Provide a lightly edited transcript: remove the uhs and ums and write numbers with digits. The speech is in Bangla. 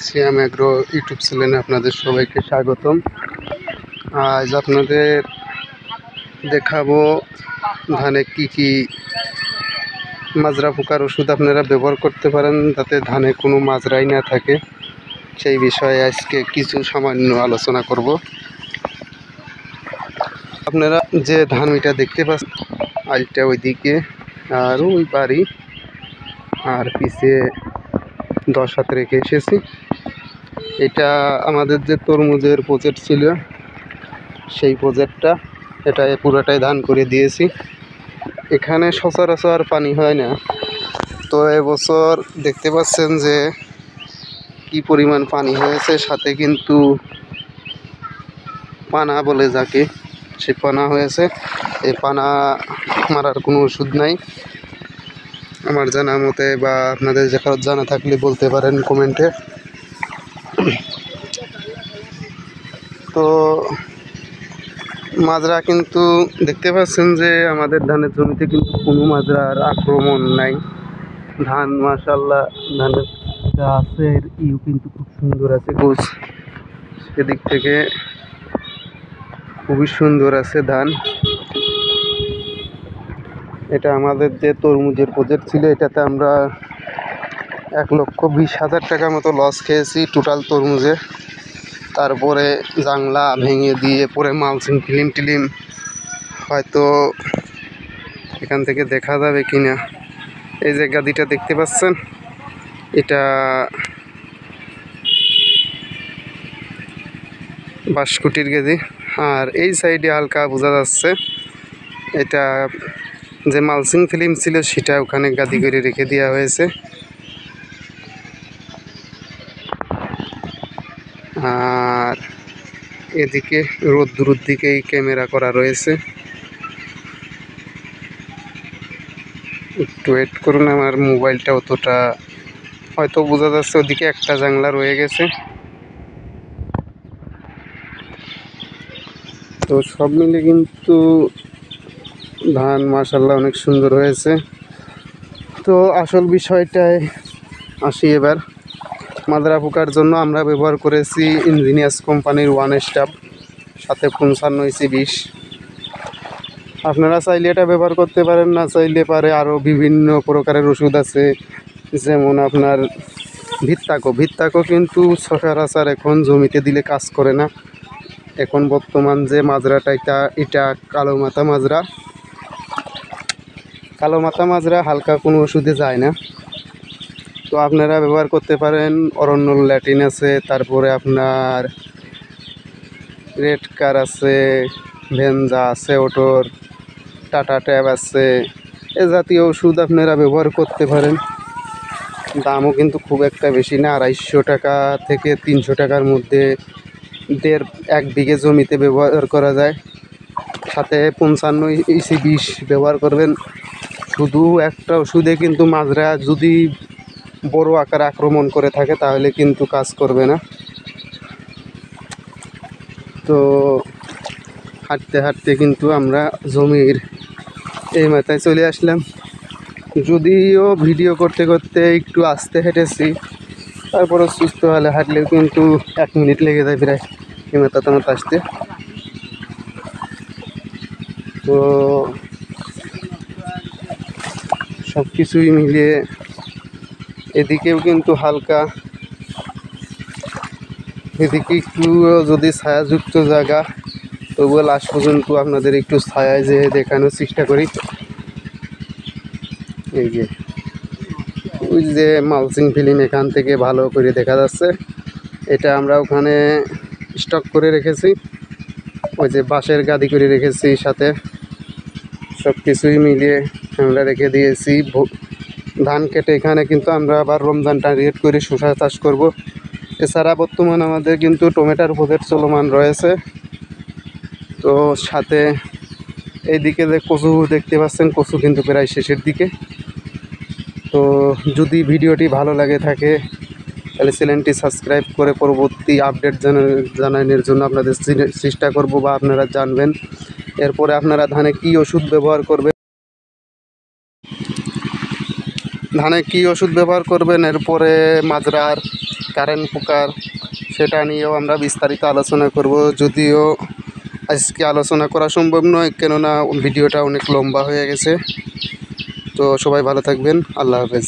সিয়াম অ্যাগ্রো ইউটিউব চ্যানেলে আপনাদের সবাইকে স্বাগতম। আজ আপনাদের দেখাবো ধানে কি কি মাজরা পোকার ওষুধ আপনারা ব্যবহার করতে পারেন যাতে ধানে কোনো মাজরাই না থাকে, সেই বিষয়ে আজকে কিছু সামান্য আলোচনা করব। আপনারা যে ধানটা দেখতে পাচ্ছেন আলটা ওইদিকে আর ওই বাড়ি আর পিছিয়ে 10 হাত রেখে এসেছি। এটা আমাদের যে তরমুজের প্রজেক্ট ছিল সেই প্রজেক্টটা, এটা পুরোটাই ধান করে দিয়েছি। এখানে সচরাচর পানি হয় না, তো এবছর দেখতে পাচ্ছেন যে কি পরিমাণ পানি হয়েছে, সাথে কিন্তু পানা বলে যাকে, সে পানা হয়েছে। এই পানা মারার কোনো ওষুধ নাই আমার জানা মতে, বা আপনাদের যে কারো জানা থাকলে বলতে পারেন কমেন্টে। তো মাজরা কিন্তু দেখতে পাচ্ছেন যে আমাদের ধানের জমিতে কিন্তু কোনো মাজরার আক্রমণ নাই। ধান মাশাআল্লাহ, ধানের গাছের কিন্তু খুব সুন্দর আছে, গোছ সেদিক থেকে খুবই সুন্দর আছে ধান। এটা আমাদের যে তরমুজের প্রজেক্ট ছিল, এটাতে আমরা 1,20,000 টাকার মতো লস খেয়েছি টোটাল তরমুজে। তারপরে জাংলা ভেঙে দিয়ে পরে মালচিং ফিল্ম টিলিম হয়তো এখান থেকে দেখা যাবে কিনা। এই যে গাদিটা দেখতে পাচ্ছেন, এটা বাঁশকুটির গাদি, আর এই সাইডে হালকা বোঝা যাচ্ছে এটা যে মালচিং ফিল্ম ছিল সেটা ওখানে গাদি করে রেখে দেওয়া হয়েছে। আর এদিকে রোদ্দুর দিকেই ক্যামেরা করা রয়েছে। একটু ওয়েট করুন, আমার মোবাইলটা অতটা হয়তো বোঝা যাচ্ছে, ওদিকে একটা জাংলা রয়ে গেছে। তো সব মিলে কিন্তু ধান মাশাআল্লাহ অনেক সুন্দর হয়েছে। তো আসল বিষয়টায় আসি এবার। মাজরা পোকার জন্য আমরা ব্যবহার করেছি ইঞ্জিনিয়ার্স কোম্পানির 1 স্টাপ, সাথে 55 20। আপনারা চাইলে এটা ব্যবহার করতে পারেন, না চাইলে পারে আরও বিভিন্ন প্রকারের ওষুধ আছে, যেমন আপনার ভিত্তাকো কিন্তু সচরাচর এখন জমিতে দিলে কাজ করে না। এখন বর্তমান যে মাজরাটা এটা কালো মাথা মাজরা হালকা কোনো ওষুধে যায় না। তো আপনারা ব্যবহার করতে পারেন অরণ্য ল্যাটিন আছে, তারপরে আপনার রেড কার আছে, ভেঞ্জা আছে, ওটোর টাটা ট্যাব আছে, এ জাতীয় ওষুধ আপনারা ব্যবহার করতে পারেন। দামও কিন্তু খুব একটা বেশি না, 250 টাকা থেকে 300 টাকার মধ্যে 1 বিঘে জমিতে ব্যবহার করা যায়। সাথে 55 20 ব্যবহার করবেন। শুধু একটা ওষুধে কিন্তু মাজরা যদি বড় আকারে আক্রমণ করে থাকে তাহলে কিন্তু কাজ করবে না। তো হাঁটতে হাঁটতে কিন্তু আমরা জমির এই মাথায় চলে আসলাম। যদিও ভিডিও করতে করতে একটু আস্তে হেঁটেছি, তারপরে সুস্থ হলে হাঁটলেও কিন্তু 1 মিনিট লেগে যায় প্রায় এই মাথা তোমার আসতে। তো সব কিছুই মিলিয়ে এদিকেও কিন্তু হালকা, এদিকে একটু যদি ছায়াযুক্ত জায়গা, তবুও লাস্ট পর্যন্ত আপনাদের একটু ছায়ায় যে দেখানোর চেষ্টা করি। এই যে ওই যে মালচিং ফিল্ম এখান থেকে ভালো করে দেখা যাচ্ছে, এটা আমরা ওখানে স্টক করে রেখেছি, ওই যে বাঁশের গাদি করে রেখেছি, সাথে সব কিছুই মিলিয়ে আমরা রেখে দিয়েছি। ধান কেটে এখানে কিন্তু আমরা আবার রমজান টার্গেট করে শসা চাষ করব। এছাড়া বর্তমান আমাদের কিন্তু টমেটোর প্রজেক্ট চলমান রয়েছে। তো সাথে এইদিকে যে কচু দেখতে পাচ্ছেন, কচু কিন্তু প্রায় শেষের দিকে। তো যদি ভিডিওটি ভালো লাগে থাকে তাহলে চ্যানেলটি সাবস্ক্রাইব করে পরবর্তী আপডেট জানানোর জন্য আপনাদের চেষ্টা করব, বা আপনারা জানবেন। এরপরে আপনারা ধানে কি ওষুধ ব্যবহার করবেন, এরপরে মাজরার কারেন্ট পোকার, সেটা নিয়েও আমরা বিস্তারিত আলোচনা করব। যদিও আজকে আলোচনা করা সম্ভব নয়, কেননা ভিডিওটা অনেক লম্বা হয়ে গেছে। তো সবাই ভালো থাকবেন, আল্লাহ হাফেজ।